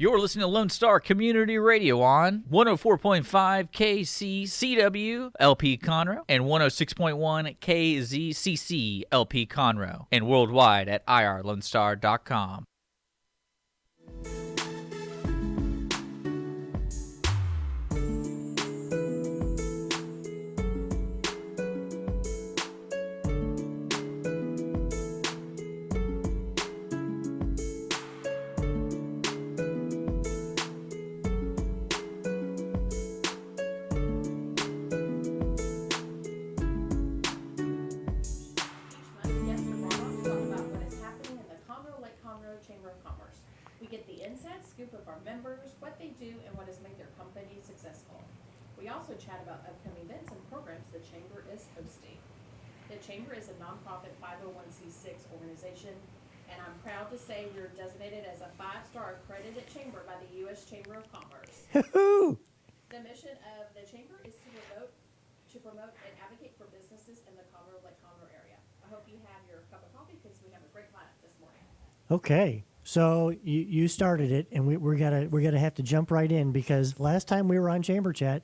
You're listening to Lone Star Community Radio on 104.5 KCCW LP Conroe and 106.1 KZCC LP Conroe and worldwide at irlonestar.com. Chamber of Commerce. We get the inside scoop of our members, what they do, and what has made their company successful. We also chat about upcoming events and programs the Chamber is hosting. The Chamber is a nonprofit 501c6 organization, and I'm proud to say we're designated as a 5-star accredited chamber by the U.S. Chamber of Commerce. The mission of the Chamber is to promote and advocate for businesses in the Conroe Lake Conroe area. I hope you have your cup of coffee because we have a great lineup this morning. Okay, so you started it, and we're gonna have to jump right in because last time we were on Chamber Chat,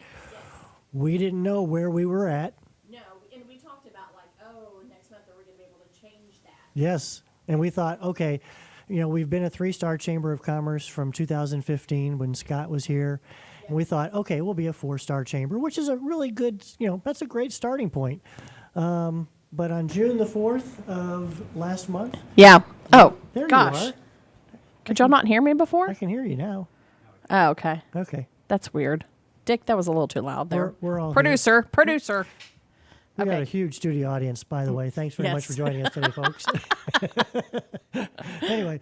we didn't know where we were at. No, and we talked about next month are we gonna be able to change that? Yes, and we thought, okay, we've been a 3-star Chamber of Commerce from 2015 when Scott was here, and we thought, okay, we'll be a 4-star chamber, which is a really good, that's a great starting point. But on June the 4th of last month. Yeah. Oh, there gosh. you are. Could y'all not hear me before? I can hear you now. Oh, okay. Okay. That's weird. Dick, that was a little too loud there. We're all Producer. We got Okay. a huge studio audience, by the way. Thanks very much for joining us today, folks. Anyway,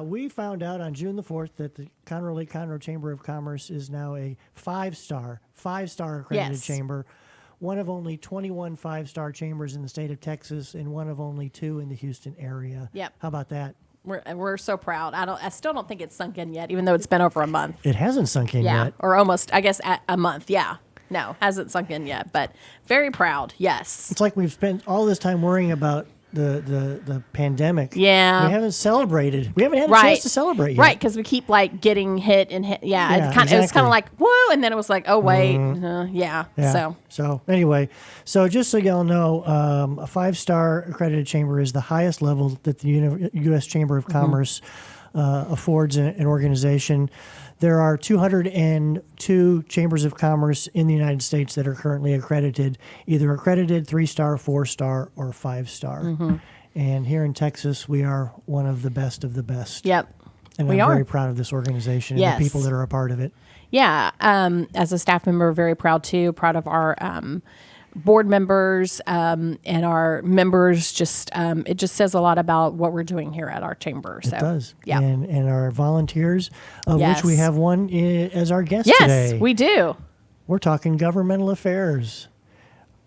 we found out on June the 4th that the Conroe Lake Conroe Chamber of Commerce is now a 5-star accredited chamber. One of only 21 5-star chambers in the state of Texas and one of only 2 in the Houston area. Yep. How about that? We're so proud. I still don't think it's sunk in yet, even though it's been over a month. It hasn't sunk in yet. Or almost, I guess, at a month. Yeah. No, hasn't sunk in yet, but very proud. Yes. It's like we've spent all this time worrying about the pandemic. Yeah. We haven't celebrated. We haven't had a chance to celebrate yet. Right, because we keep getting hit and hit. Yeah, it was kind of like, whoa, and then it was like, oh, wait. Yeah. So anyway, just so y'all know, a 5-star accredited chamber is the highest level that the U.S. Chamber of Commerce affords an organization. There are 202 chambers of commerce in the United States that are currently accredited, either accredited 3-star, 4-star, or 5-star. And here in Texas, we are one of the best of the best. Yep. And I'm very proud of this organization and the people that are a part of it. Yeah. As a staff member, very proud too. Proud of our board members and our members. It just says a lot about what we're doing here at our chamber. So, it does. Yeah. And our volunteers, of which we have one as our guest today. Yes, we do. We're talking governmental affairs.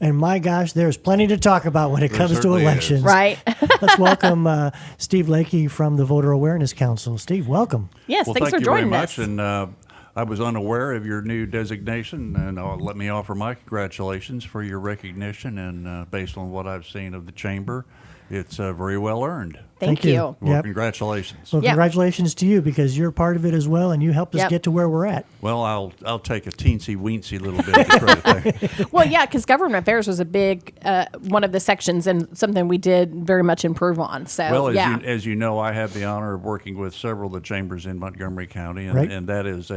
And my gosh, there's plenty to talk about when it comes to elections. Right. Let's welcome Steve Leakey from the Voter Awareness Council. Steve, welcome. Yes, thanks for joining us. Thank you very much. And I was unaware of your new designation, and let me offer my congratulations for your recognition. And based on what I've seen of the chamber, it's very well earned. Thank you. Well, congratulations. Well, congratulations to you because you're part of it as well, and you helped us get to where we're at. Well, I'll take a teensy-weensy little bit of credit there. Well, yeah, because government affairs was a big one of the sections and something we did very much improve on. So, as you know, I have the honor of working with several of the chambers in Montgomery County, and that is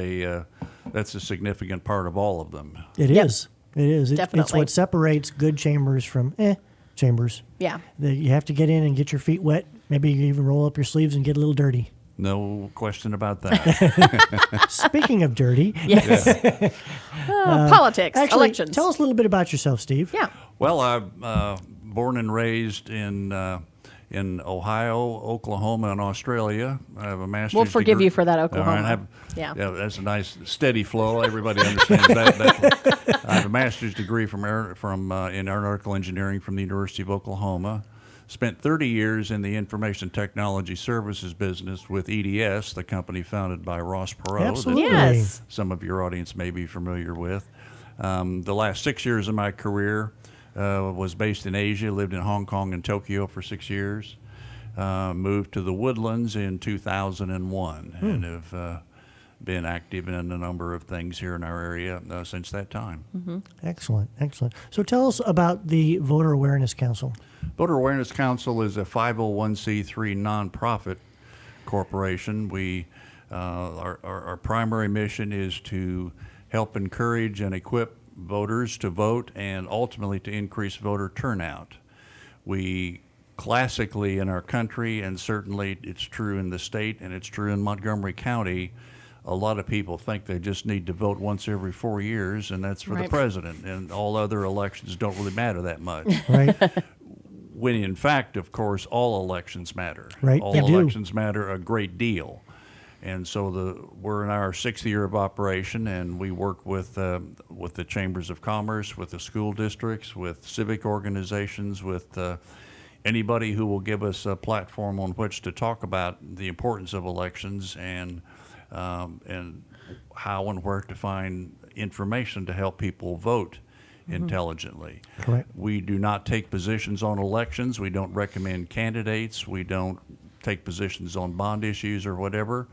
that's a significant part of all of them. It is. It is. Definitely. It's what separates good chambers from chambers. Yeah. You have to get in and get your feet wet. Maybe you even roll up your sleeves and get a little dirty. No question about that. Speaking of dirty. Yes. Politics, elections. Tell us a little bit about yourself, Steve. Yeah. Well, I'm born and raised in Ohio, Oklahoma, and Australia. I have a master's We'll forgive degree. you for that, Oklahoma. Yeah, that's a nice steady flow. Everybody understands that. I have a master's degree in aeronautical engineering from the University of Oklahoma. Spent 30 years in the information technology services business with EDS, the company founded by Ross Perot. Absolutely. Yes. Some of your audience may be familiar with. The last 6 years of my career was based in Asia, lived in Hong Kong and Tokyo for 6 years. moved to the Woodlands in 2001 and have been active in a number of things here in our area since that time. Excellent, excellent. So tell us about the Voter Awareness Council. Voter Awareness Council is a 501c3 nonprofit corporation. We our primary mission is to help encourage and equip voters to vote and ultimately to increase voter turnout. We classically in our country, and certainly it's true in the state and it's true in Montgomery County, a lot of people think they just need to vote once every 4 years, and that's for the Right. president, and all other elections don't really matter that much. Right? When in fact, of course, all elections matter. Right, All they do. elections matter a great deal. And so we're in our 6th year of operation, and we work with the chambers of commerce, with the school districts, with civic organizations, with anybody who will give us a platform on which to talk about the importance of elections and how and where to find information to help people vote intelligently. Correct. We do not take positions on elections. We don't recommend candidates. We don't take positions on bond issues or whatever.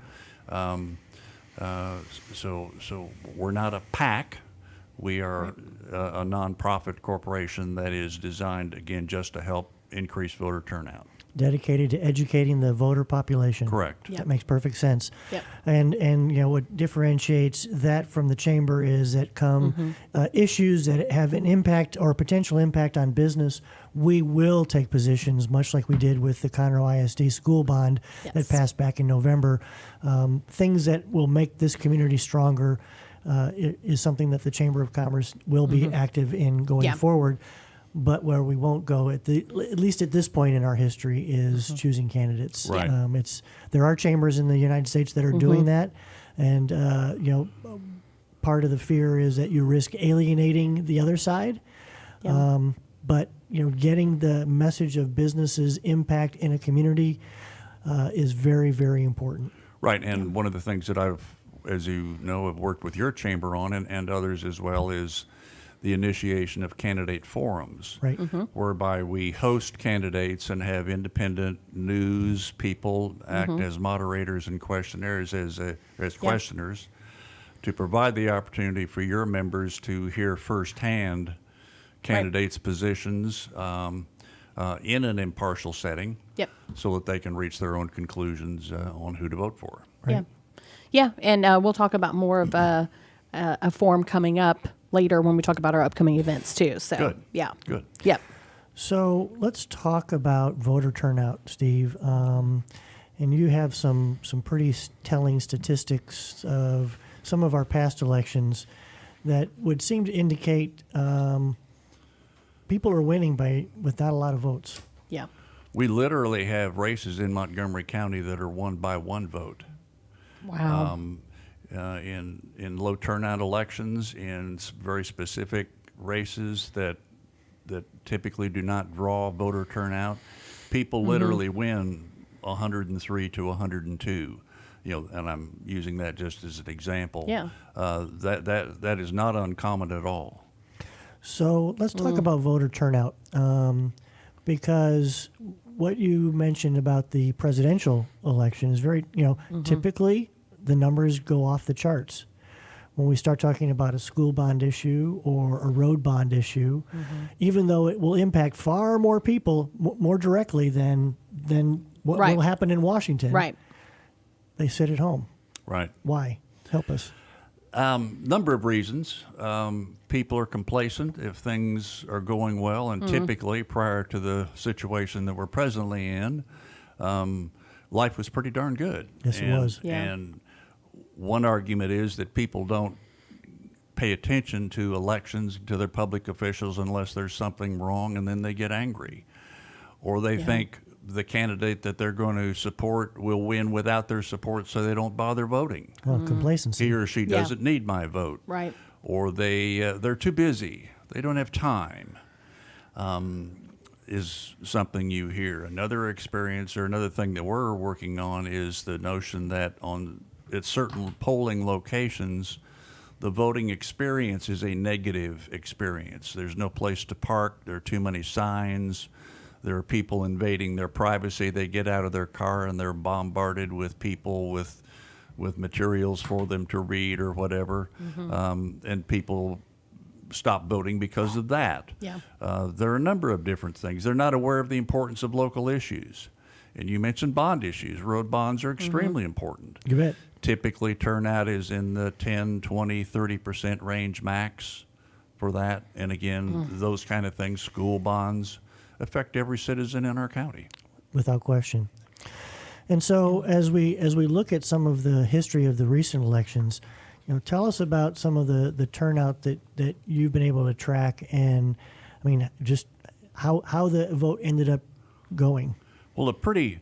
So we're not a PAC. We are a nonprofit corporation that is designed, again, just to help increase voter turnout. Dedicated to educating the voter population. Correct. Yep. That makes perfect sense. Yep. And you know what differentiates that from the chamber is that come issues that have an impact or a potential impact on business, we will take positions, much like we did with the Conroe ISD school bond that Yes. passed back in November. Things that will make this community stronger is something that the Chamber of Commerce will be active in going Yeah. forward. But where we won't go at least at this point in our history is choosing candidates. Right. There are chambers in the United States that are doing that, and part of the fear is that you risk alienating the other side. Yeah. But getting the message of businesses' impact in a community is very, very important. Right, and one of the things that I've, as you know, have worked with your chamber on and others as well is the initiation of candidate forums, Right. whereby we host candidates and have independent news people act as moderators and questionnaires as questioners to provide the opportunity for your members to hear firsthand candidates' positions in an impartial setting, Yep. so that they can reach their own conclusions on who to vote for. Yeah. Yeah. And we'll talk about more of a forum coming up later when we talk about our upcoming events too. So Good. yeah. Good. Yep. So let's talk about voter turnout, Steve. And you have some pretty telling statistics of some of our past elections that would seem to indicate people are winning with not a lot of votes. Yeah. We literally have races in Montgomery County that are won by one vote. Wow. In low turnout elections, in very specific races that typically do not draw voter turnout, people literally win 103 to 102. And I'm using that just as an example. Yeah. That is not uncommon at all. So let's talk about voter turnout, because what you mentioned about the presidential election is very, typically the numbers go off the charts. When we start talking about a school bond issue or a road bond issue, even though it will impact far more people more directly than what Right. will happen in Washington, Right. they sit at home. Right. Why? Help us. Number of reasons. People are complacent if things are going well, and typically prior to the situation that we're presently in, life was pretty darn good. Yes, it was. Yeah. And one argument is that people don't pay attention to elections, to their public officials, unless there's something wrong, and then they get angry. Or they think the candidate that they're going to support will win without their support, so they don't bother voting. Well, complacency. He or she Yeah. doesn't need my vote. Right. Or they're too busy. They don't have time. Is something you hear. Another experience or another thing that we're working on is the notion that at certain polling locations, the voting experience is a negative experience. There's no place to park. There are too many signs. There are people invading their privacy. They get out of their car and they're bombarded with people with materials for them to read or whatever, and people stop voting because of that. Yeah. There are a number of different things. They're not aware of the importance of local issues. And you mentioned bond issues. Road bonds are extremely important. You bet. Typically, turnout is in the 10, 20, 30% range max for that. And again, those kind of things, school bonds, affect every citizen in our county. Without question. And so as we look at some of the history of the recent elections, tell us about some of the turnout that you've been able to track, and I mean, just how the vote ended up going. Well, a pretty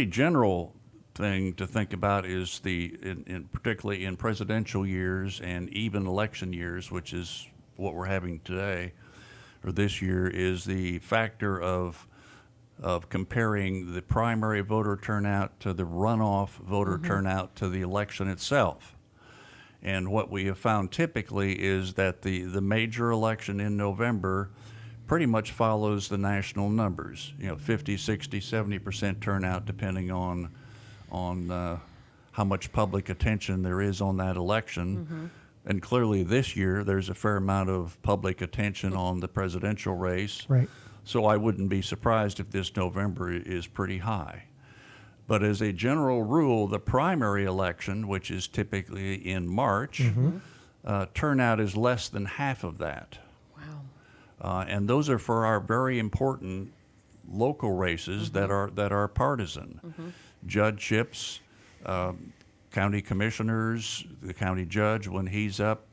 general thing to think about is particularly in presidential years and even election years, which is what we're having today or this year, is the factor of comparing the primary voter turnout to the runoff voter turnout to the election itself. And what we have found typically is that the major election in November pretty much follows the national numbers, 50, 60, 70% turnout depending on how much public attention there is on that election. And clearly this year there's a fair amount of public attention on the presidential race. Right. So I wouldn't be surprised if this November is pretty high. But as a general rule, the primary election, which is typically in March, turnout is less than half of that. Wow. And those are for our very important local races that are partisan. Judgeships, county commissioners, the county judge when he's up,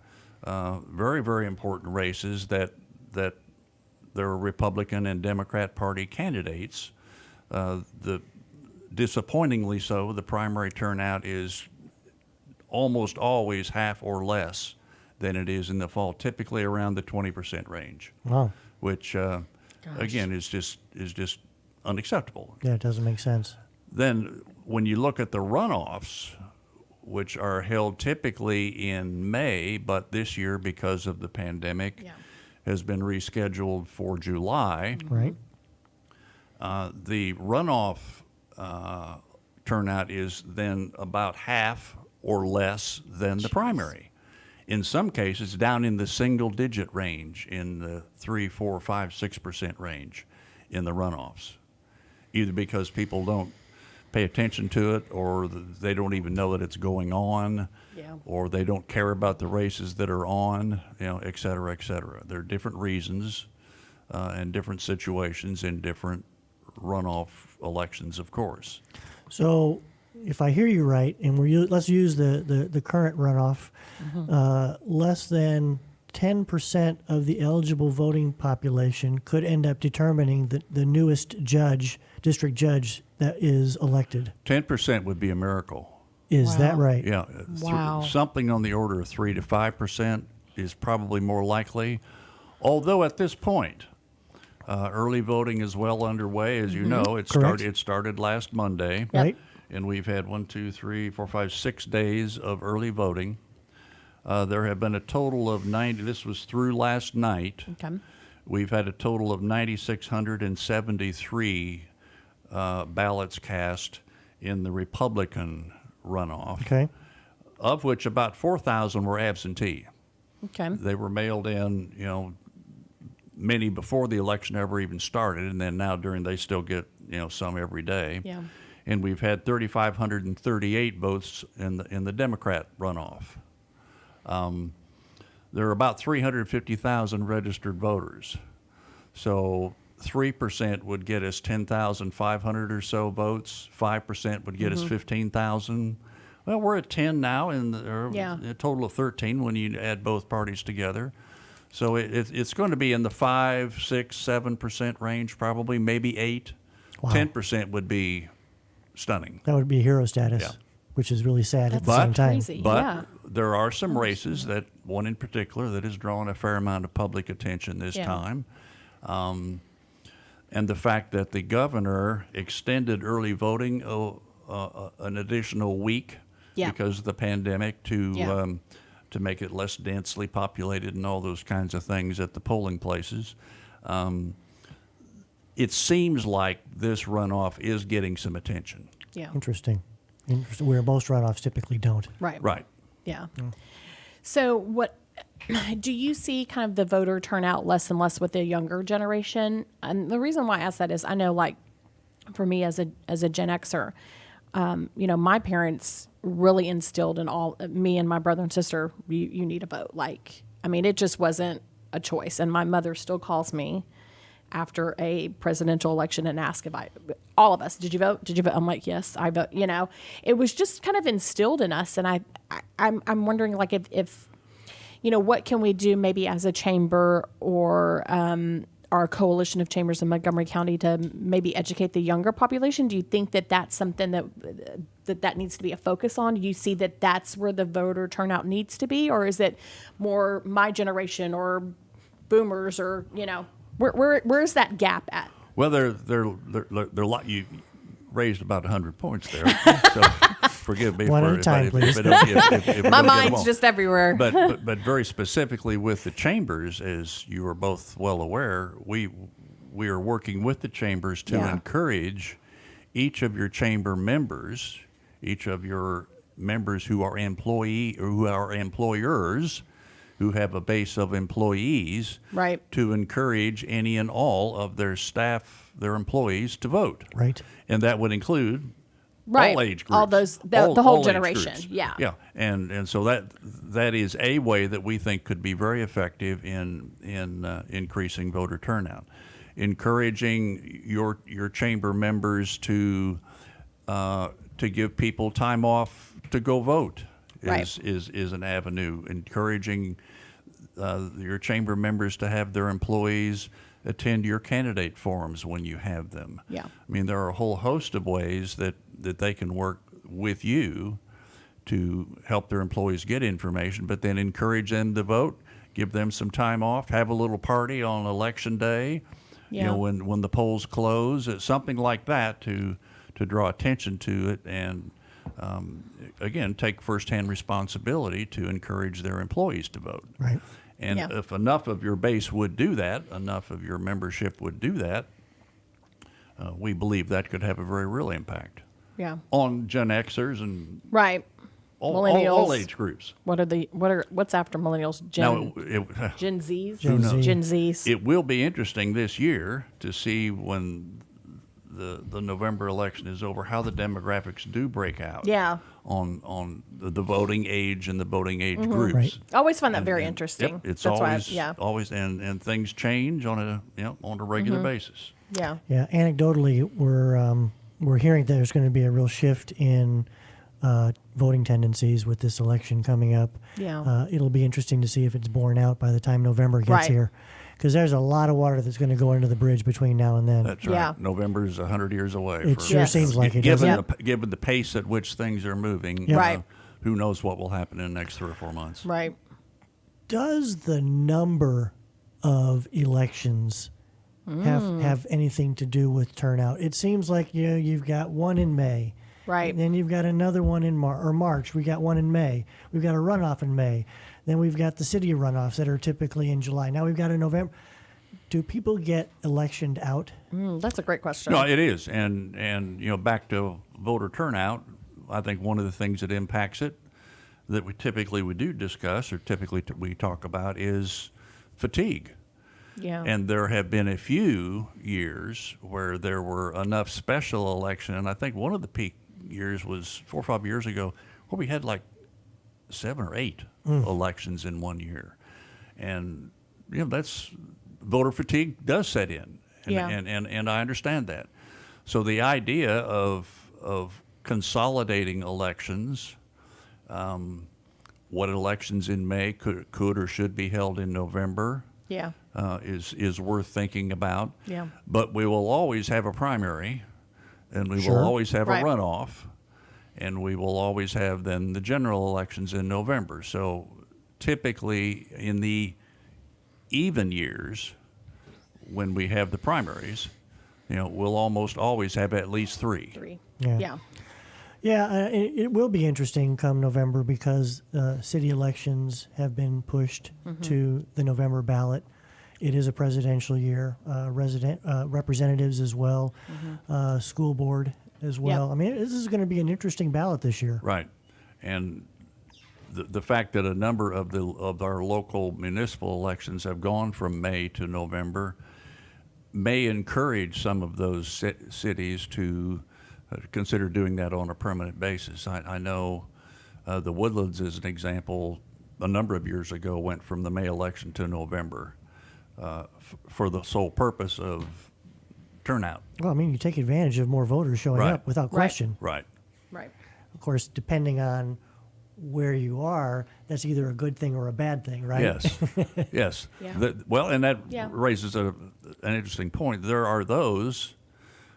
very, very important races that there are Republican and Democrat Party candidates. Disappointingly so, the primary turnout is almost always half or less than it is in the fall, typically around the 20% range. Wow. Which again is just unacceptable. Yeah, it doesn't make sense. Then when you look at the runoffs, which are held typically in May, but this year because of the pandemic has been rescheduled for July. Right. The runoff turnout is then about half or less than the primary. In some cases, down in the single-digit range, in the 3, 4, 5, 6% range in the runoffs, either because people don't pay attention to it, or they don't even know that it's going on, or they don't care about the races that are on, et cetera, et cetera. There are different reasons and different situations in different runoff elections, of course. So, if I hear you right, and let's use the current runoff, less than 10% of the eligible voting population could end up determining the newest district judge that is elected. 10% would be a miracle. Is that right? Yeah. Wow. Something on the order of 3 to 5% is probably more likely. Although at this point, early voting is well underway, as you know. It started last Monday. Right. And we've had 6 days of early voting. There have been a total of 90, this was through last night. Okay. We've had a total of 9,673 ballots cast in the Republican runoff, Okay. of which about 4,000 were absentee. Okay. They were mailed in, many before the election ever even started, and then now they still get, some every day. Yeah. And we've had 3,538 votes in the Democrat runoff. There are about 350,000 registered voters. So 3% would get us 10,500 or so votes. 5% would get us 15,000. Well, we're at 10 now, and a total of 13 when you add both parties together. So it's going to be in the 5, 6, 7% range, probably, maybe 8. Wow. 10% would be stunning. That would be hero status, Yeah. which is really sad at the But- same time. Crazy. But Yeah. there are some races, one in particular, that has drawn a fair amount of public attention this time. And the fact that the governor extended early voting an additional week because of the pandemic to make it less densely populated and all those kinds of things at the polling places. it seems like this runoff is getting some attention. Yeah. Interesting. Where most runoffs typically don't. Right. Right. Yeah. So what do you see kind of the voter turnout less and less with the younger generation? And the reason why I ask that is I know, like, for me as a Gen Xer, my parents really instilled in all me and my brother and sister, you need to vote. Like, I mean, it just wasn't a choice. And my mother still calls me after a presidential election and asks if all of us, did you vote? Did you vote? I'm like, yes, I vote. It was just kind of instilled in us. And I'm wondering, like, if what can we do maybe as a chamber or our coalition of chambers in Montgomery County to maybe educate the younger population? Do you think that that's something that needs to be a focus on? Do you see that that's where the voter turnout needs to be? Or is it more my generation or boomers or, where's that gap at? Well, they're a lot. You raised about 100 points there, so forgive me One for at a time, please. if I don't get My them mind's all. just everywhere. But very specifically with the chambers, as you are both well aware, we are working with the chambers to Yeah. encourage each of your chamber members, each of your members who are employee or who are employers, who have a base of employees, Right. to encourage any and all of their staff, their employees, to vote. Right. And that would include Right. all age groups. All those, the whole all age generation. groups. Yeah. Yeah. And so that is a way that we think could be very effective in increasing voter turnout. Encouraging your chamber members to give people time off to go vote Right. is an avenue. Encouraging your chamber members to have their employees attend your candidate forums when you have them. Yeah. I mean, there are a whole host of ways that they can work with you to help their employees get information, but then encourage them to vote, give them some time off, have a little party on election day, Yeah. when the polls close, something like that to draw attention to it and again, take firsthand responsibility to encourage their employees to vote. Right. And Yeah. if enough of your base would do that, enough of your membership would do that, we believe that could have a very real impact Yeah. on Gen Xers and Right. all Millennials. age groups. What's after millennials? Now, Gen Zs? Gen Z. Gen Zs. it will be interesting this year to see when the November election is over how the demographics do break out. Yeah. On the voting age and the voting age groups. Right. I always find that And- very and, interesting. Yep, it's That's always why, always and things change on a regular basis. yeah. Yeah. Anecdotally, we're hearing that there's going to be a real shift in voting tendencies with this election coming up. Yeah. It'll be interesting to see if it's borne out by the time November gets Right. here, because there's a lot of water that's going to go under the bridge between now and then. That's right. Yeah. November's 100 years away. It sure Yes. seems like it. Given doesn't it? given the pace at which things are moving, Yep. Right. who knows what will happen in the next 3 or 4 months? Right. Does the number of elections have anything to do with turnout? It seems like you've got one in May. Right. And then you've got another one in March. We got one in May. We've got a runoff in May. Then we've got the city runoffs that are typically in July. Now we've got a November. Do people get electioned out? That's a great question. No, it is, and back to voter turnout. I think one of the things that impacts it that we typically do discuss or typically we talk about is fatigue. Yeah. And there have been a few years where there were enough special election, and I think one of the peak years was 4 or 5 years ago, where we had like 7 or 8 elections in one year, and that's voter fatigue does set in, and, Yeah. and I understand that. So the idea of consolidating elections, what elections in May could or should be held in November, yeah. is worth thinking about. Yeah. But we will always have a primary, and we Sure. will always have Right. a runoff, and we will always have then the general elections in November. So typically in the even years, when we have the primaries, we'll almost always have at least 3. 3. Yeah. Yeah. Yeah, it will be interesting come November because city elections have been pushed to the November ballot. It is a presidential year, representatives as well, school board as well. Yep. I mean, this is going to be an interesting ballot this year. Right. And the fact that a number of our local municipal elections have gone from May to November may encourage some of those cities to consider doing that on a permanent basis. I know the Woodlands, as an example, a number of years ago went from the May election to November for the sole purpose of turnout. Well, I mean, you take advantage of more voters showing Right. up without question. Right. Right. Of course, depending on where you are, that's either a good thing or a bad thing, right? Yes, yes. Yeah. Well, and that Yeah. raises an interesting point. There are those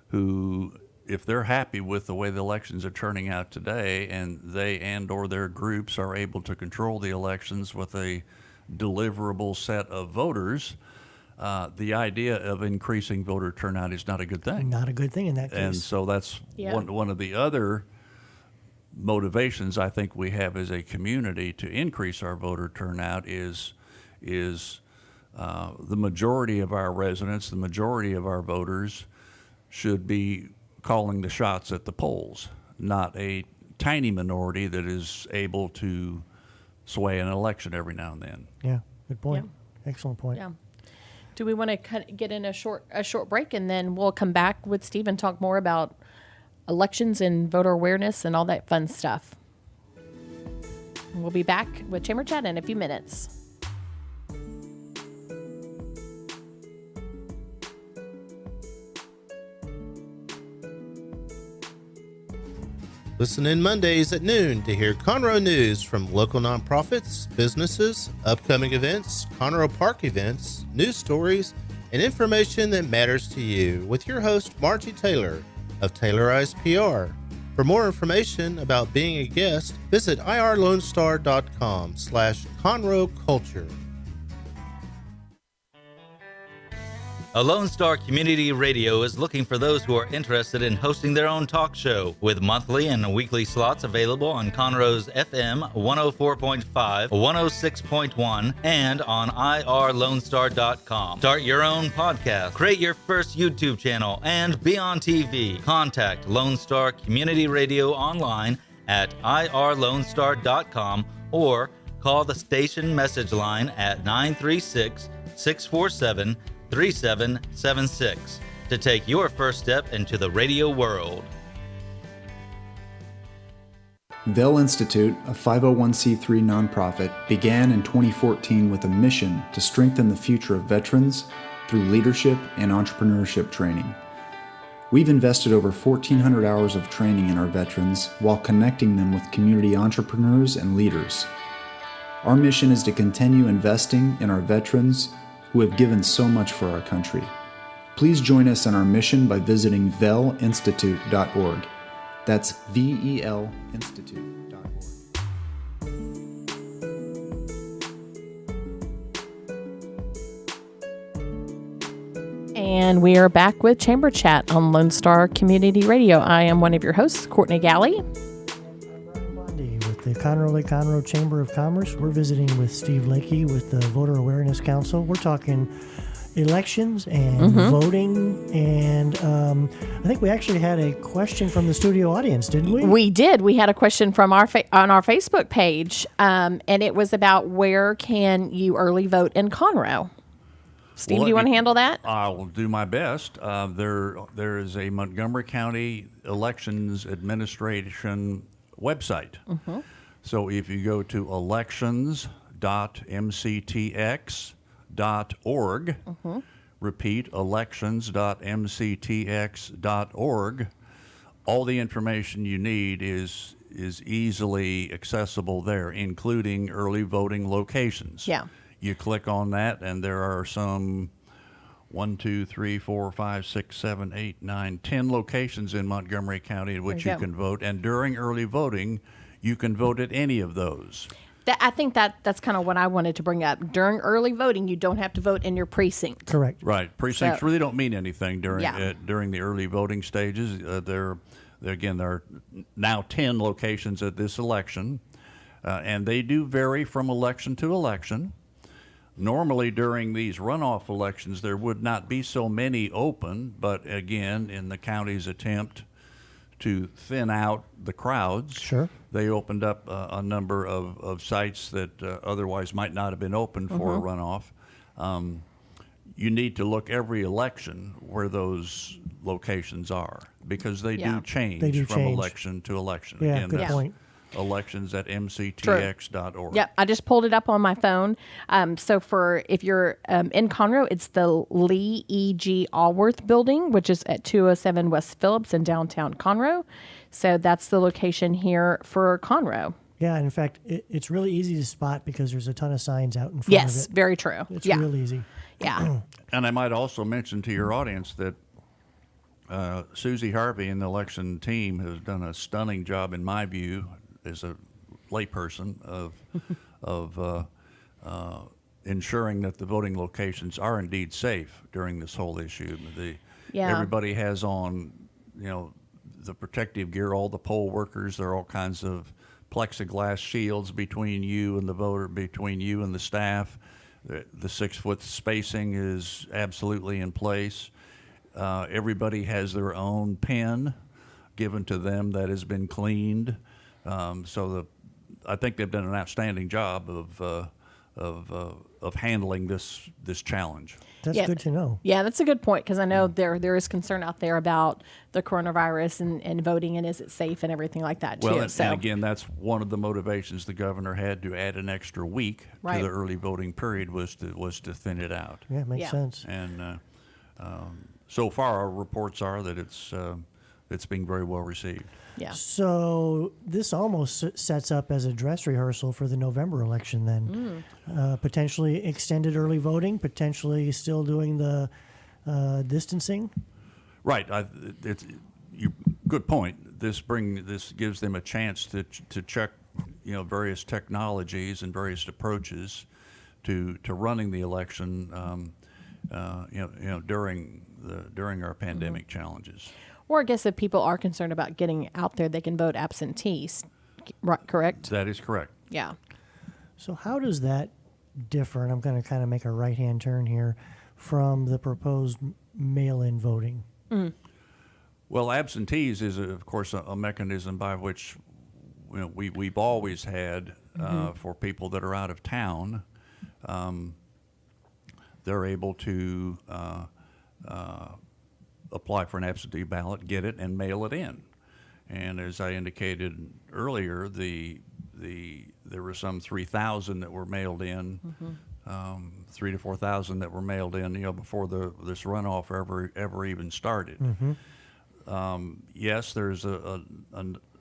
who, if they're happy with the way the elections are turning out today, and they or their groups are able to control the elections with a deliverable set of voters, the idea of increasing voter turnout is not a good thing. Not a good thing in that case. And so that's Yeah. one of the other motivations I think we have as a community to increase our voter turnout is the majority of our residents, the majority of our voters should be calling the shots at the polls, not a tiny minority that is able to sway an election every now and then. Yeah, good point. Excellent point. Yeah. Do we want to get in a short break, and then we'll come back with Steve and talk more about elections and voter awareness and all that fun stuff? We'll be back with Chamber Chat in a few minutes. Listen in Mondays at noon to hear Conroe news from local nonprofits, businesses, upcoming events, Conroe Park events, news stories, and information that matters to you with your host, Margie Taylor of Taylorized PR. For more information about being a guest, visit irlonestar.com/Conroe Culture. A Lone Star Community Radio is looking for those who are interested in hosting their own talk show, with monthly and weekly slots available on Conroe's FM 104.5, 106.1, and on irlonestar.com. Start your own podcast, create your first YouTube channel, and be on TV. Contact Lone Star Community Radio online at irlonestar.com or call the station message line at 936-647-3776 to take your first step into the radio world. Vell Institute, a 501c3 nonprofit, began in 2014 with a mission to strengthen the future of veterans through leadership and entrepreneurship training. We've invested over 1,400 hours of training in our veterans while connecting them with community entrepreneurs and leaders. Our mission is to continue investing in our veterans who have given so much for our country. Please join us in our mission by visiting vellinstitute.org. That's VEL Institute.org. And we are back with Chamber Chat on Lone Star Community Radio. I am one of your hosts, Courtney Galley. With the Conroe Chamber of Commerce. We're visiting with Steve Leakey with the Voter Awareness Council. We're talking elections and voting, and I think we actually had a question from the studio audience, didn't we? We did. We had a question from on our Facebook page, and it was about where can you early vote in Conroe. Steve, Well, do you want to handle that? I'll do my best. There is a Montgomery County Elections Administration website. So if you go to elections.mctx.org, repeat, elections.mctx.org, all the information you need is easily accessible there, including early voting locations. Yeah. You click on that, and there are some 1, 2, 3, 4, 5, 6, 7, 8, 9, 10 locations in Montgomery County in which There you you go. can vote. And during early voting, you can vote at any of those. I think that's kind of what I wanted to bring up. During early voting, you don't have to vote in your precinct. Correct. Right. Precincts So- really don't mean anything during Yeah. during the early voting stages. There are now 10 locations at this election, and they do vary from election to election. Normally during these runoff elections, there would not be so many open, but again, in the county's attempt to thin out the crowds, Sure. they opened up a number of sites that otherwise might not have been open for a runoff. You need to look every election where those locations are, because they Yeah. do change They do from change. election to election. Yeah, Again, good that's point. elections at mctx.org. Yep, I just pulled it up on my phone. So if you're in Conroe, it's the Leakey Allworth building, which is at 207 West Phillips in downtown Conroe. So that's the location here for Conroe. Yeah, in fact, it's really easy to spot because there's a ton of signs out in front Yes, of it. very true. It's yeah, real easy. yeah, And I might also mention to your audience that Susie Harvey and the election team has done a stunning job, in my view, as a layperson, of ensuring that the voting locations are indeed safe during this whole issue. Yeah. Everybody has on, the protective gear. All the poll workers, there are all kinds of plexiglass shields between you and the voter, between you and the staff. The 6-foot spacing is absolutely in place. Everybody has their own pen given to them that has been cleaned. I think they've done an outstanding job of handling this challenge. That's Yeah. good to know. yeah. That's a good point, because I know there is concern out there about the coronavirus and voting, and is it safe and everything like that too. Well, and So again, that's one of the motivations the governor had to add an extra week Right. to the early voting period was to thin it out. Yeah, makes Yeah. sense. And so far, our reports are that it's being very well received. yeah, So this almost sets up as a dress rehearsal for the November election then. Potentially extended early voting, potentially still doing the distancing. Right. Good point. This gives them a chance to check, various technologies and various approaches to running the election, during our pandemic challenges. or I guess if people are concerned about getting out there, they can vote absentee. Right? Correct. That is correct. Yeah. So how does that differ, and I'm going to kind of make a right-hand turn here, from the proposed mail-in voting? Well, absentees is, of course, a mechanism by which we've always had for people that are out of town. They're able to apply for an absentee ballot, get it, and mail it in. And as I indicated earlier, there were some 3,000 that were mailed in, 3,000 to 4,000 that were mailed in, before this runoff ever even started. Yes, there's a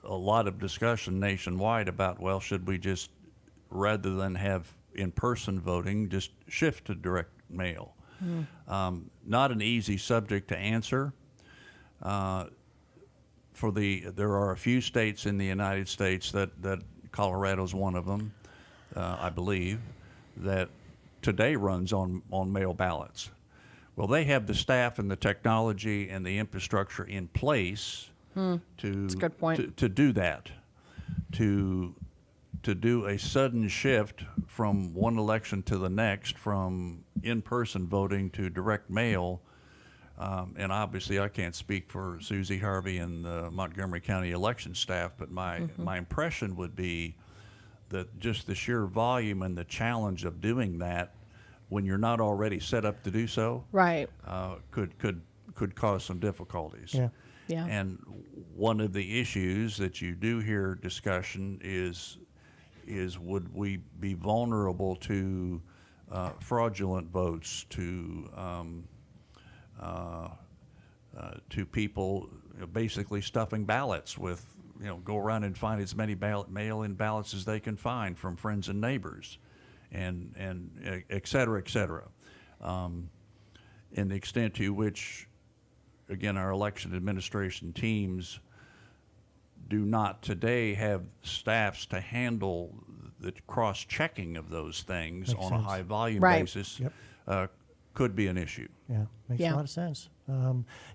lot of discussion nationwide about, well, should we just, rather than have in-person voting, just shift to direct mail? Not an easy subject to answer. There are a few states in the United States that Colorado's one of them, I believe, that today runs on mail ballots. Well, they have the staff and the technology and the infrastructure in place to That's a good point. to do that, to do a sudden shift from one election to the next, from in-person voting to direct mail. And obviously, I can't speak for Susie Harvey and the Montgomery County election staff, but my impression would be that just the sheer volume and the challenge of doing that when you're not already set up to do so, Right. could cause some difficulties. Yeah. Yeah. And one of the issues that you do hear discussion is would we be vulnerable to fraudulent votes, to people basically stuffing ballots with, go around and find as many mail-in ballots as they can find from friends and neighbors, and et cetera, et cetera. And the extent to which, again, our election administration teams do not today have staffs to handle the cross-checking of those things Makes on sense. a high-volume Right. basis, Yep. could be an issue. Yeah, makes Yeah. a lot of sense.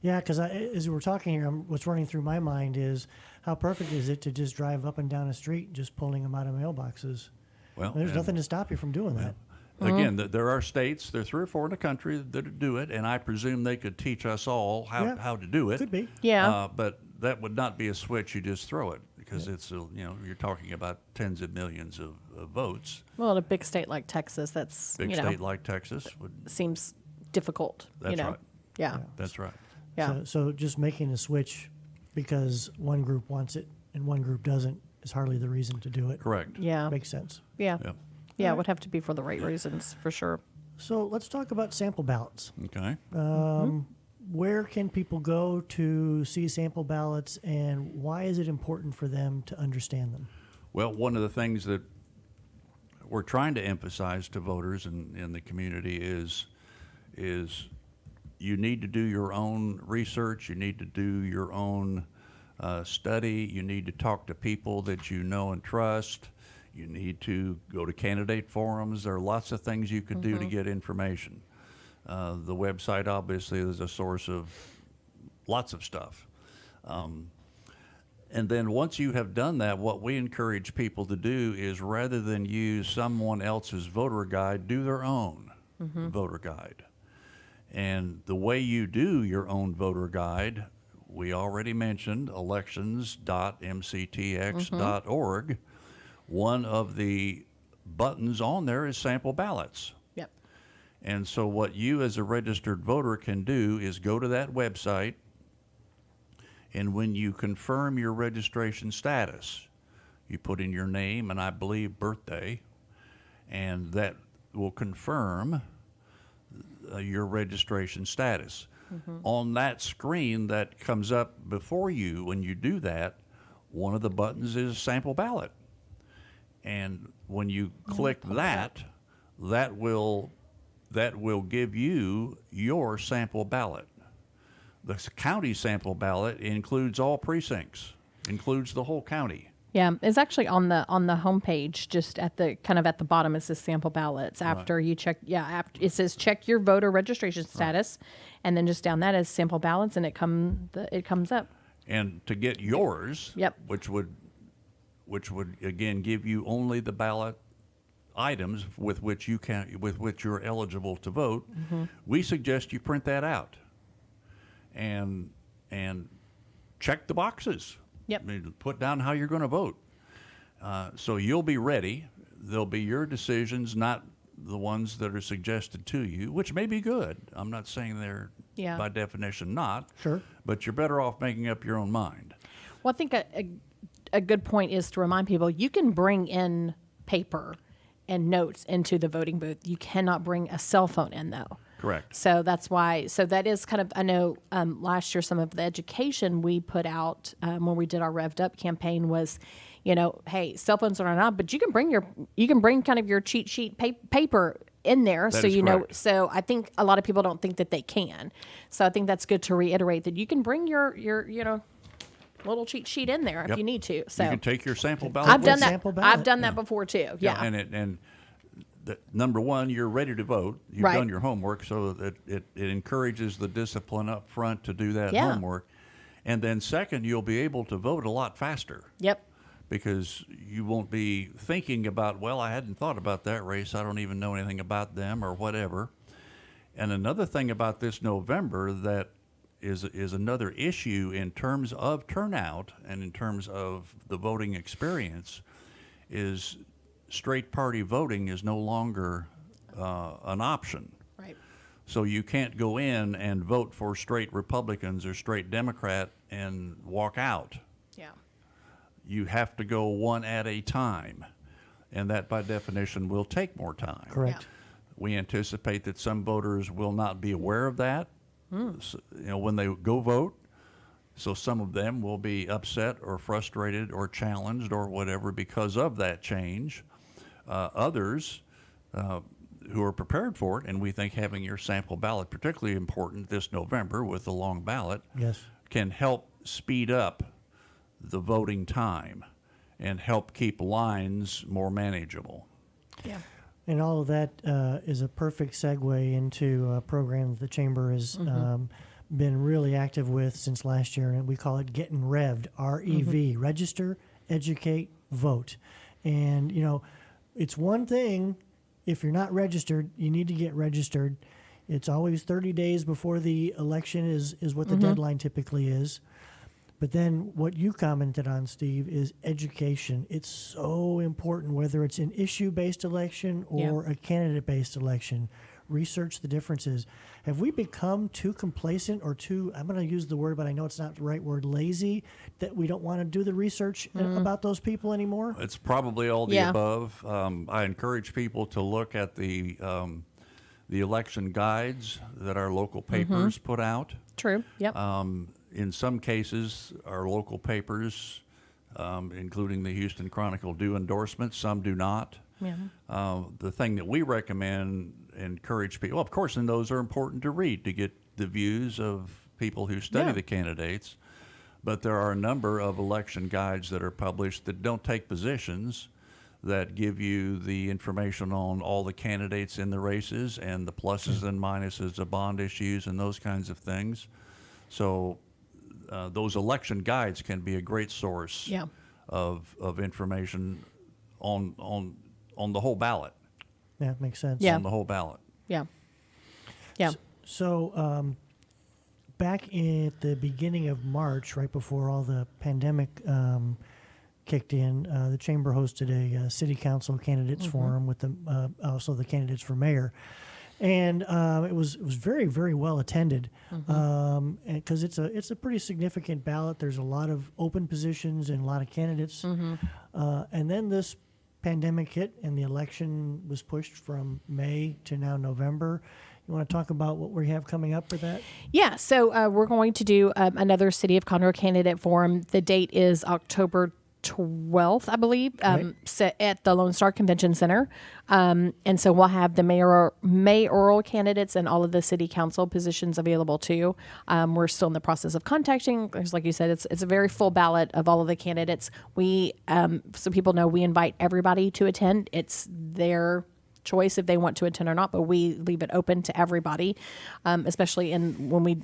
Because as we're talking here, what's running through my mind is how perfect is it to just drive up and down a street just pulling them out of mailboxes? Well, There's and- nothing to stop you from doing that. again, there are states, there are 3 or 4 in the country that do it, and I presume they could teach us all how to do it. Could be. Yeah. But that would not be a switch you just throw it, because it's, you're talking about tens of millions of votes. Well, in a big state like Texas, that's, Big state like Texas would. seems difficult. That's right. Yeah. That's right. Yeah. So just making a switch because one group wants it and one group doesn't is hardly the reason to do it. Correct. Yeah. Makes sense. Yeah. Yep. Yeah. It would have to be for the right reasons, for sure. So let's talk about sample ballots. Okay. Where can people go to see sample ballots, and why is it important for them to understand them? Well, one of the things that we're trying to emphasize to voters in the community is you need to do your own research. You need to do your own study. You need to talk to people that you know and trust. You need to go to candidate forums. There are lots of things you can do to get information. The website obviously is a source of lots of stuff. And then once you have done that, what we encourage people to do is, rather than use someone else's voter guide, do their own voter guide. And the way you do your own voter guide, we already mentioned elections.mctx.org. One of the buttons on there is sample ballots. Yep. And so what you as a registered voter can do is go to that website, and when you confirm your registration status, you put in your name and I believe birthday, and that will confirm your registration status. On that screen that comes up before you when you do that, one of the buttons is sample ballot. And when you click that will give you your sample ballot. The county sample ballot includes all precincts, includes the whole county. Yeah, it's actually on the homepage, just at the bottom. It says sample ballots. After you check, it says check your voter registration status, and then just down that is sample ballots, and it comes up. And to get yours, Yep. which would again give you only the ballot items with which you're eligible to vote, we suggest you print that out and check the boxes. Yep. I mean, put down how you're going to vote. So you'll be ready. They'll be your decisions, not the ones that are suggested to you, which may be good. I'm not saying they're by definition not. Sure. But you're better off making up your own mind. Well, I think a good point is to remind people you can bring in paper and notes into the voting booth. You cannot bring a cell phone in, though. Correct. So that's why. So that is kind of. I know last year some of the education we put out when we did our Revved Up campaign was, hey, cell phones are not, but you can bring kind of your cheat sheet paper in there, That so is you know. correct. So I think a lot of people don't think that they can. So I think that's good to reiterate that you can bring your little cheat sheet in there if Yep. you need to. So You can take your sample ballot. I've with done you. that. sample ballot. I've done that before too. Yeah. And number one, you're ready to vote. You've Right. done your homework, so that it encourages the discipline up front to do that Yeah. homework. And then second, you'll be able to vote a lot faster Yep. because you won't be thinking about, well, I hadn't thought about that race. I don't even know anything about them or whatever. And another thing about this November that is another issue in terms of turnout and in terms of the voting experience is straight party voting is no longer an option. Right. So you can't go in and vote for straight Republicans or straight Democrat and walk out. Yeah. You have to go one at a time, and that by definition will take more time. Correct. We anticipate that some voters will not be aware of that, when they go vote. So some of them will be upset or frustrated or challenged or whatever because of that change. Others who are prepared for it, and we think having your sample ballot particularly important this November with the long ballot, Yes. can help speed up the voting time and help keep lines more manageable. Yeah. And all of that is a perfect segue into a program that the Chamber has been really active with since last year, and we call it Getting Revved, R-E-V, Register, Educate, Vote. And, it's one thing if you're not registered, you need to get registered. It's always 30 days before the election is what the deadline typically is. But then what you commented on, Steve, is education. It's so important, whether it's an issue-based election or a candidate-based election. Research the differences. Have we become too complacent or too, I'm going to use the word, but I know it's not the right word, lazy, that we don't want to do the research about those people anymore? It's probably all the above. I encourage people to look at the election guides that our local papers put out. True. Yep. In some cases, our local papers, including the Houston Chronicle, do endorsements. Some do not. Yeah. The thing that we recommend, encourage people, well, of course, and those are important to read to get the views of people who study the candidates. But there are a number of election guides that are published that don't take positions, that give you the information on all the candidates in the races and the pluses and minuses of bond issues and those kinds of things. So those election guides can be a great source of information on the whole ballot. Yeah, makes sense. Yeah. On the whole ballot. Yeah. Yeah. So back at the beginning of March, right before all the pandemic kicked in, the chamber hosted a city council candidates forum with also the candidates for mayor. And it was very, very well attended, because it's a pretty significant ballot. There's a lot of open positions and a lot of candidates. And then this pandemic hit, and the election was pushed from May to now November. You want to talk about what we have coming up for that? Yeah, so we're going to do another City of Conroe candidate forum. The date is October 12th, I believe, set at the Lone Star Convention Center. And so we'll have the mayoral candidates and all of the city council positions available too. We're still in the process of contacting, because like you said, it's a very full ballot of all of the candidates. We, so people know, we invite everybody to attend. It's their choice if they want to attend or not, but we leave it open to everybody, especially when we,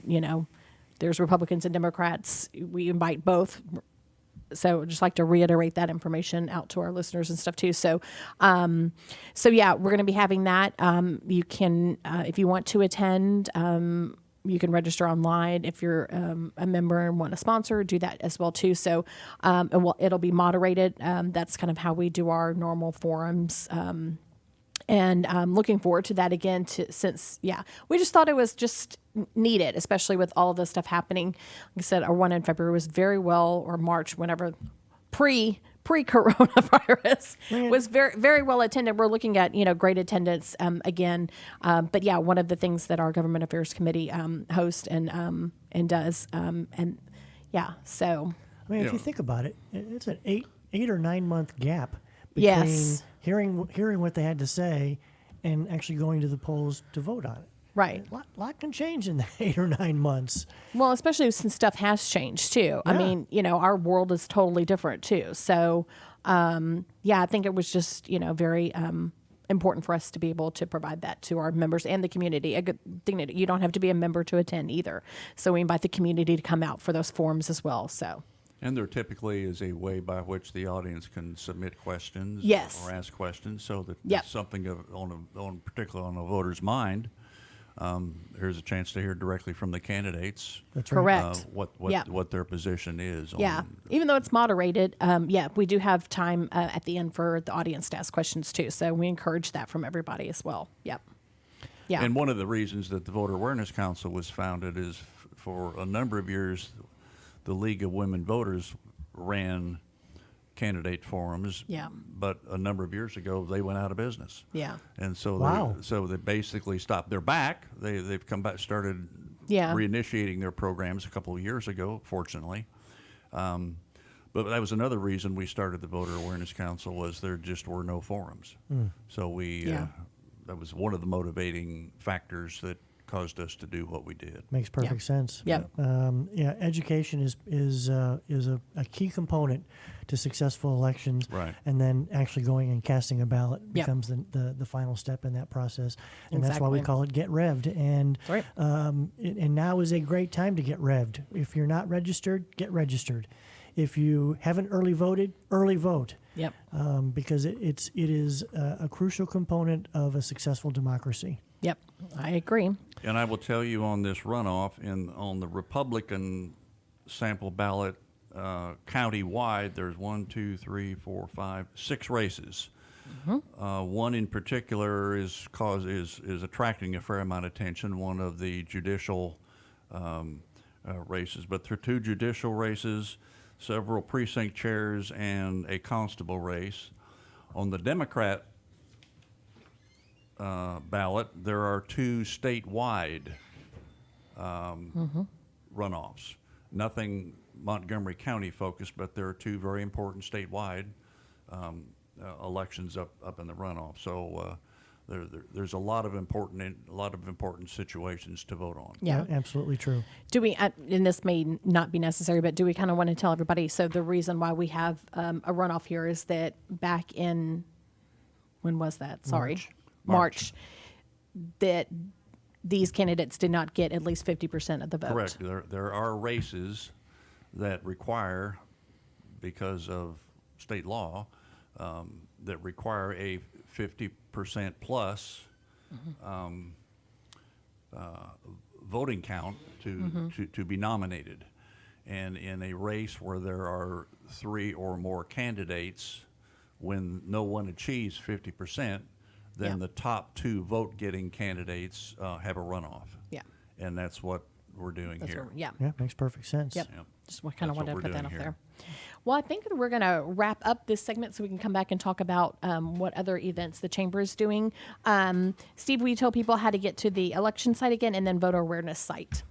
there's Republicans and Democrats. We invite both. So I'd just like to reiterate that information out to our listeners and stuff too. So, yeah, we're going to be having that. You can, if you want to attend, you can register online. If you're a member and want to sponsor, do that as well too. So, it'll be moderated. That's kind of how we do our normal forums. And I'm looking forward to that again, since we just thought it was just needed, especially with all of this stuff happening. Like I said, our one in February was very well, or March, whenever pre-coronavirus was very, very well attended. We're looking at, great attendance again. But yeah, one of the things that our Government Affairs Committee hosts and does. And yeah, so. I mean, if you think about it, it's an 8 or 9 month gap between hearing what they had to say and actually going to the polls to vote on it. Right. A lot can change in the 8 or 9 months. Well, especially since stuff has changed too. I mean, our world is totally different too. So, I think it was just, very important for us to be able to provide that to our members and the community. A good thing that you don't have to be a member to attend either. So we invite the community to come out for those forums as well. So. And there typically is a way by which the audience can submit questions or ask questions, so that there's something particularly on a voter's mind. Here's a chance to hear directly from the candidates. That's right. Correct. What their position is. Even though it's moderated, we do have time at the end for the audience to ask questions too. So we encourage that from everybody as well. Yep. Yeah. And one of the reasons that the Voter Awareness Council was founded is for a number of years, the League of Women Voters ran candidate forums. Yeah. But a number of years ago, they went out of business. Yeah. And so they basically stopped. They're back. They've come back, started reinitiating their programs a couple of years ago, fortunately. But that was another reason we started the Voter Awareness Council, was there just were no forums. So that was one of the motivating factors that caused us to do what we did. Makes perfect sense. Yeah. Education is a key component to successful elections. Right. And then actually going and casting a ballot becomes the final step in that process. And that's why we call it Get Revved. And and now is a great time to get revved. If you're not registered, get registered. If you haven't early voted, early vote. Yep. Because it is a crucial component of a successful democracy. Yep. I agree. And I will tell you on this runoff, on the Republican sample ballot county-wide, there's 6 races. One in particular is attracting a fair amount of attention, one of the judicial races. But there are 2 judicial races, several precinct chairs, and a constable race. On the Democrat ballot, there are 2 statewide runoffs. Nothing Montgomery County focused, but there are 2 very important statewide elections up in the runoff. So there's a lot of important situations to vote on. Yeah. Absolutely true. Do we, and this may not be necessary, but do we kind of want to tell everybody? So the reason why we have a runoff here is that back in, when was that? Sorry. March. That these candidates did not get at least 50% of the vote. Correct. There are races that require, because of state law, that require a 50% plus voting count to be nominated. And in a race where there are 3 or more candidates, when no one achieves 50%, then the top 2 vote-getting candidates have a runoff. Yeah. And that's what we're doing here. Yeah. Yeah, makes perfect sense. Yep. Yep. Just kind of That's what wanted to we're put that doing up here. there. Well, I think that we're going to wrap up this segment so we can come back and talk about what other events the Chamber is doing. Steve, will you tell people how to get to the election site again and then voter awareness site?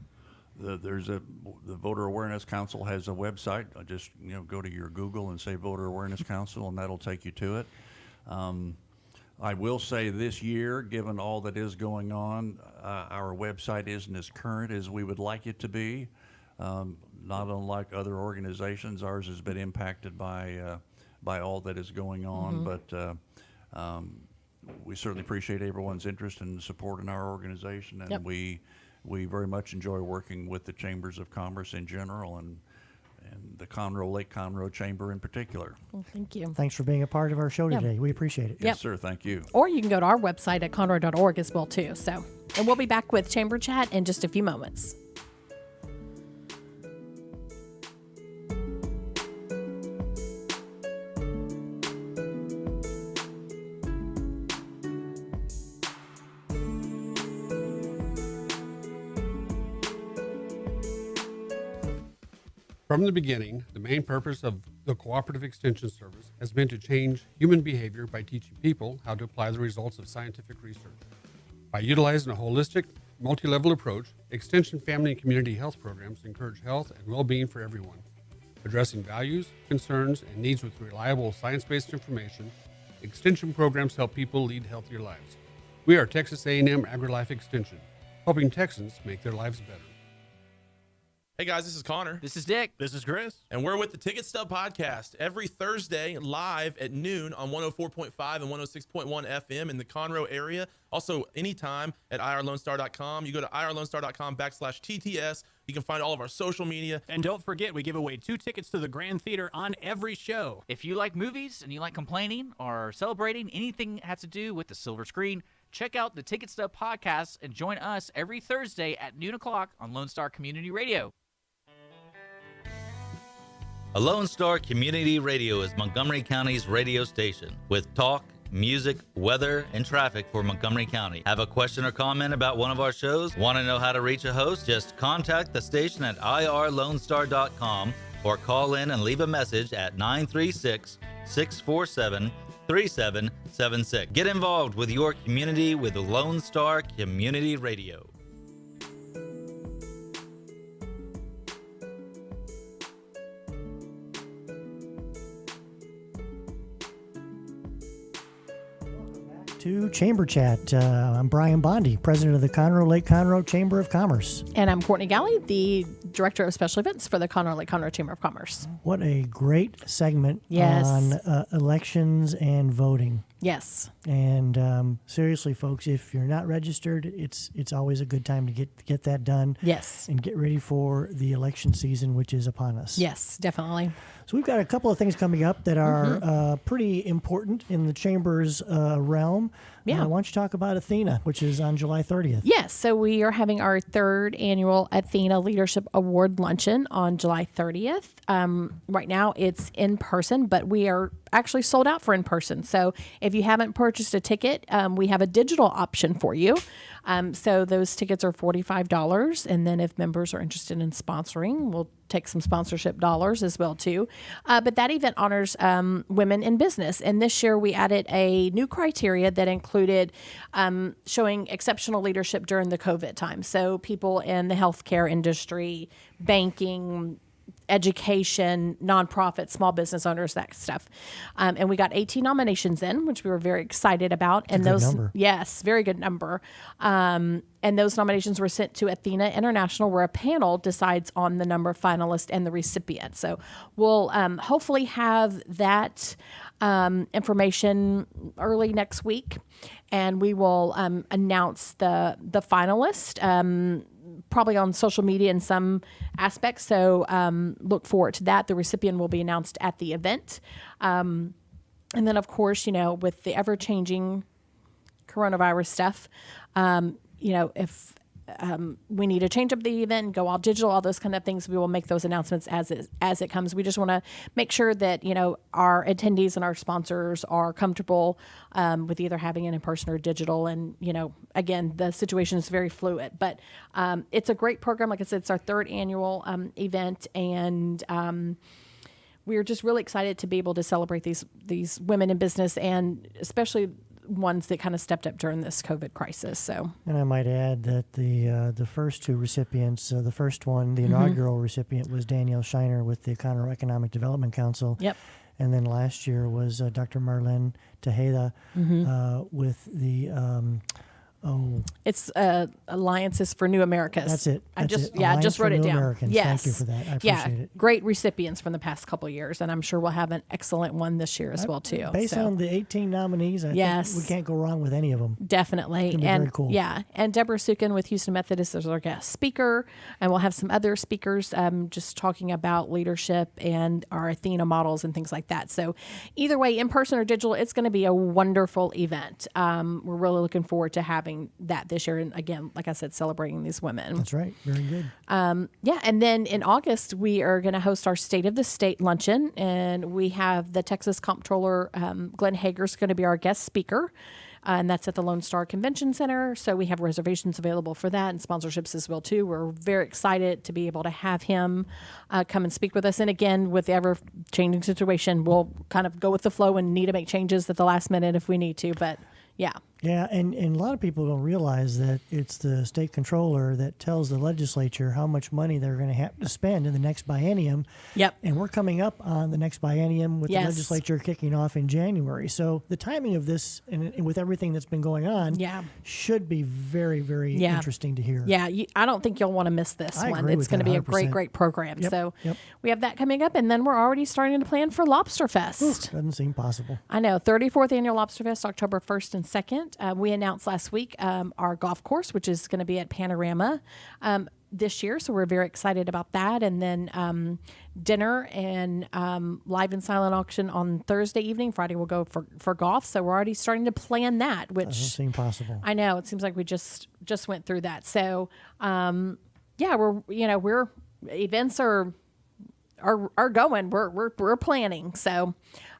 The Voter Awareness Council has a website. Just go to your Google and say Voter Awareness Council, and that'll take you to it. I will say this year, given all that is going on, our website isn't as current as we would like it to be. Not unlike other organizations, ours has been impacted by all that is going on. But we certainly appreciate everyone's interest and support in our organization, and we very much enjoy working with the Chambers of Commerce in general and the Conroe, Lake Conroe Chamber in particular. Well, thank you. Thanks for being a part of our show today. We appreciate it. Yes, sir. Thank you. Or you can go to our website at conroe.org as well, too. So, and we'll be back with Chamber Chat in just a few moments. From the beginning, the main purpose of the Cooperative Extension Service has been to change human behavior by teaching people how to apply the results of scientific research. By utilizing a holistic, multi-level approach, Extension family and community health programs encourage health and well-being for everyone. Addressing values, concerns, and needs with reliable science-based information, Extension programs help people lead healthier lives. We are Texas A&M AgriLife Extension, helping Texans make their lives better. Hey guys, this is Connor. This is Dick. This is Chris. And we're with the Ticket Stub Podcast every Thursday live at noon on 104.5 and 106.1 FM in the Conroe area. Also, anytime at irlonestar.com. You go to irlonestar.com/TTS. You can find all of our social media. And don't forget, we give away 2 tickets to the Grand Theater on every show. If you like movies and you like complaining or celebrating anything that has to do with the silver screen, check out the Ticket Stub Podcast and join us every Thursday at noon o'clock on Lone Star Community Radio. A Lone Star Community Radio is Montgomery County's radio station with talk, music, weather, and traffic for Montgomery County. Have a question or comment about one of our shows? Want to know how to reach a host? Just contact the station at irlonestar.com or call in and leave a message at 936-647-3776. Get involved with your community with Lone Star Community Radio. To Chamber Chat. I'm Brian Bondi, president of the Conroe Lake Conroe Chamber of Commerce. And I'm Courtney Galley, the director of special events for the Conroe Lake Conroe Chamber of Commerce. What a great segment Yes. on elections and voting. Yes. And seriously, folks, if you're not registered, it's always a good time to get that done. Yes. And get ready for the election season, which is upon us. Yes, definitely. So we've got a couple of things coming up that are pretty important in the Chamber's realm. Yeah. Why don't you talk about Athena, which is on July 30th? Yes, so we are having our third annual Athena Leadership Award Luncheon on July 30th. Right now it's in person, but we are actually sold out for in person. So if you haven't purchased a ticket, we have a digital option for you. So those tickets are $45. And then if members are interested in sponsoring, we'll take some sponsorship dollars as well too. But that event honors women in business. And this year we added a new criteria that included showing exceptional leadership during the COVID time. So people in the healthcare industry, banking, education, nonprofit, small business owners, that stuff. And we got 18 nominations in, which we were very excited about. That's a good number. Yes, very good number. And those nominations were sent to Athena International, where a panel decides on the number of finalists and the recipient. So we'll hopefully have that information early next week, and we will announce the finalist probably on social media in some aspects. So look forward to that. The recipient will be announced at the event. And then, of course, with the ever-changing coronavirus stuff, if we need to change up the event and go all digital, all those kind of things, we will make those announcements as it comes. We just want to make sure that, our attendees and our sponsors are comfortable with either having it in person or digital. And, again, the situation is very fluid, but it's a great program. Like I said, it's our third annual event, and we're just really excited to be able to celebrate these women in business, and especially ones that kind of stepped up during this COVID crisis. So, and I might add that the first two recipients, the first one, the inaugural recipient, was Danielle Shiner with the Conroe Economic Development Council. Yep. And then last year was Dr. Marlene Tejeda with the it's Alliances for New Americas. That's it. I That's just it. I Alliance just for wrote it New down. Americans. Yes. Thank you for that. I appreciate it. Great recipients from the past couple of years, and I'm sure we'll have an excellent one this year as well too. Based on the 18 nominees, I think we can't go wrong with any of them. Definitely. It's gonna be very cool. Yeah. And Deborah Sukin with Houston Methodist is our guest speaker. And we'll have some other speakers just talking about leadership and our Athena models and things like that. So either way, in person or digital, it's going to be a wonderful event. We're really looking forward to having that this year. And again, like I said, celebrating these women. That's right. Very good. Yeah. And then in August, we are going to host our State of the State luncheon. And we have the Texas Comptroller, Glenn Hager's going to be our guest speaker. And that's at the Lone Star Convention Center. So we have reservations available for that and sponsorships as well, too. We're very excited to be able to have him come and speak with us. And again, with the ever-changing situation, we'll kind of go with the flow and need to make changes at the last minute if we need to. But yeah. Yeah, and a lot of people don't realize that it's the state controller that tells the legislature how much money they're going to have to spend in the next biennium. Yep. And we're coming up on the next biennium with the Yes. legislature kicking off in January. So the timing of this, and with everything that's been going on, should be very, very interesting to hear. Yeah, I don't think you'll want to miss this I one. agree It's with going to that be a 100%. great program. Yep, So yep. we have that coming up, and then we're already starting to plan for Lobster Fest. Doesn't seem possible. I know. 34th Annual Lobster Fest, October 1st and 2nd. We announced last week our golf course, which is going to be at Panorama this year. So we're very excited about that. And then dinner and live and silent auction on Thursday evening. Friday we'll go for golf. So we're already starting to plan that, which Doesn't seem possible. I know. It seems like we just went through that. So we're events are going. We're planning. So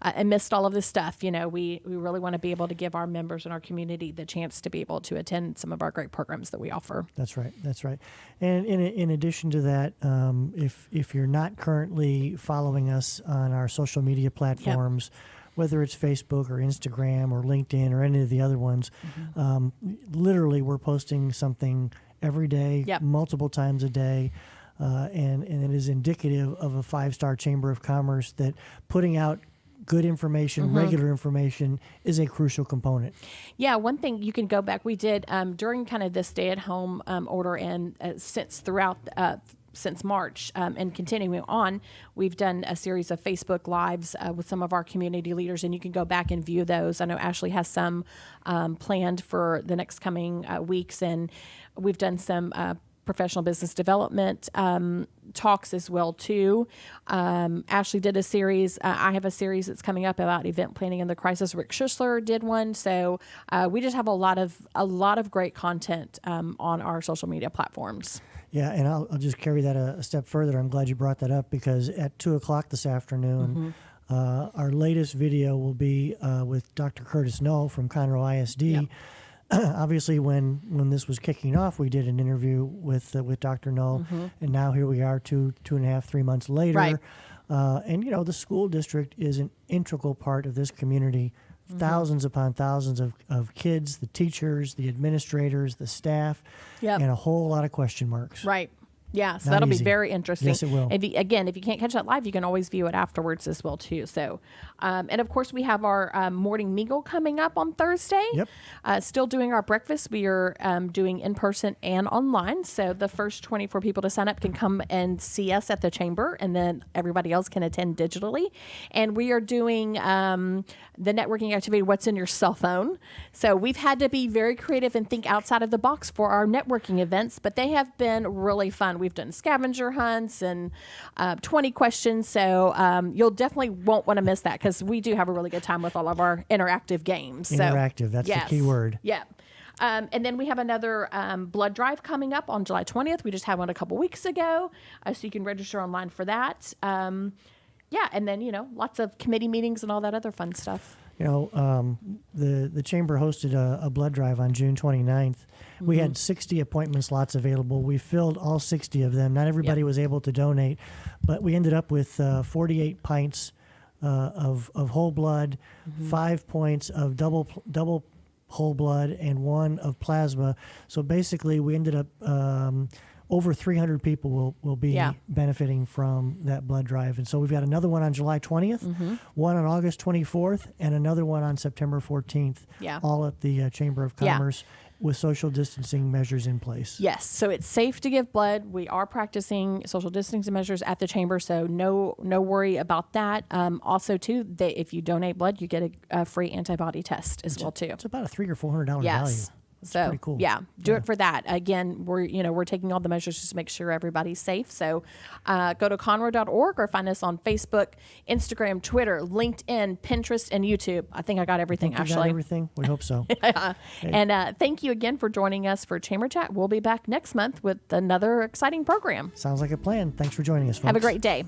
amidst all of this stuff, we really want to be able to give our members and our community the chance to be able to attend some of our great programs that we offer. That's right. That's right. And in addition to that, if you're not currently following us on our social media platforms, whether it's Facebook or Instagram or LinkedIn or any of the other ones, literally we're posting something every day, multiple times a day. And it is indicative of a 5-star Chamber of Commerce that putting out good information, regular information is a crucial component. Yeah, one thing you can go back, we did during kind of this stay-at-home order, and since throughout since March, and continuing on, we've done a series of Facebook Lives with some of our community leaders, and you can go back and view those. I know Ashley has some planned for the next coming weeks, and we've done some professional business development talks as well too. Ashley did a series. I have a series that's coming up about event planning in the crisis. Rick Schussler did one. So we just have a lot of great content on our social media platforms. Yeah, and I'll just carry that a step further. I'm glad you brought that up because at 2:00 this afternoon, our latest video will be with Dr. Curtis Noll from Conroe ISD. Yep. Obviously, when this was kicking off, we did an interview with Dr. Noll, and now here we are 2.5, 3 months later. Right. And the school district is an integral part of this community. Thousands upon thousands of kids, the teachers, the administrators, the staff, Yep. and a whole lot of question marks. Right. Yeah, so Not that'll easy. be very interesting. Yes, it will. If you can't catch that live, you can always view it afterwards as well too. So, and of course, we have our morning meal coming up on Thursday. Yep. Still doing our breakfast. We are doing in person and online. So the first 24 people to sign up can come and see us at the chamber, and then everybody else can attend digitally. And we are doing the networking activity, What's in Your Cell Phone. So we've had to be very creative and think outside of the box for our networking events, but they have been really fun. We've done scavenger hunts and 20 questions. So you'll definitely won't want to miss that because we do have a really good time with all of our interactive games. Interactive, that's the key word. Yeah. And then we have another blood drive coming up on July 20th. We just had one a couple weeks ago. So you can register online for that. Yeah. And then, lots of committee meetings and all that other fun stuff. The chamber hosted a blood drive on June 29th. We had 60 appointment slots available. We filled all 60 of them. Not everybody was able to donate, but we ended up with 48 pints of whole blood, 5 points of double whole blood, and 1 of plasma. So basically, we ended up over 300 people will be benefiting from that blood drive. And so we've got another one on July 20th, one on August 24th, and another one on September 14th, all at the Chamber of Commerce with social distancing measures in place. Yes, so it's safe to give blood. We are practicing social distancing measures at the chamber, so no worry about that. Also, too, if you donate blood, you get a free antibody test as well, too. It's about a $300 or $400 value. Yes. That's So pretty cool. do it for that. Again, we're taking all the measures just to make sure everybody's safe. So go to conroe.org or find us on Facebook, Instagram, Twitter, LinkedIn, Pinterest, and YouTube. I think I got everything, You Ashley. got everything? We hope so. And thank you again for joining us for Chamber Chat. We'll be back next month with another exciting program. Sounds like a plan. Thanks for joining us, folks. Have a great day.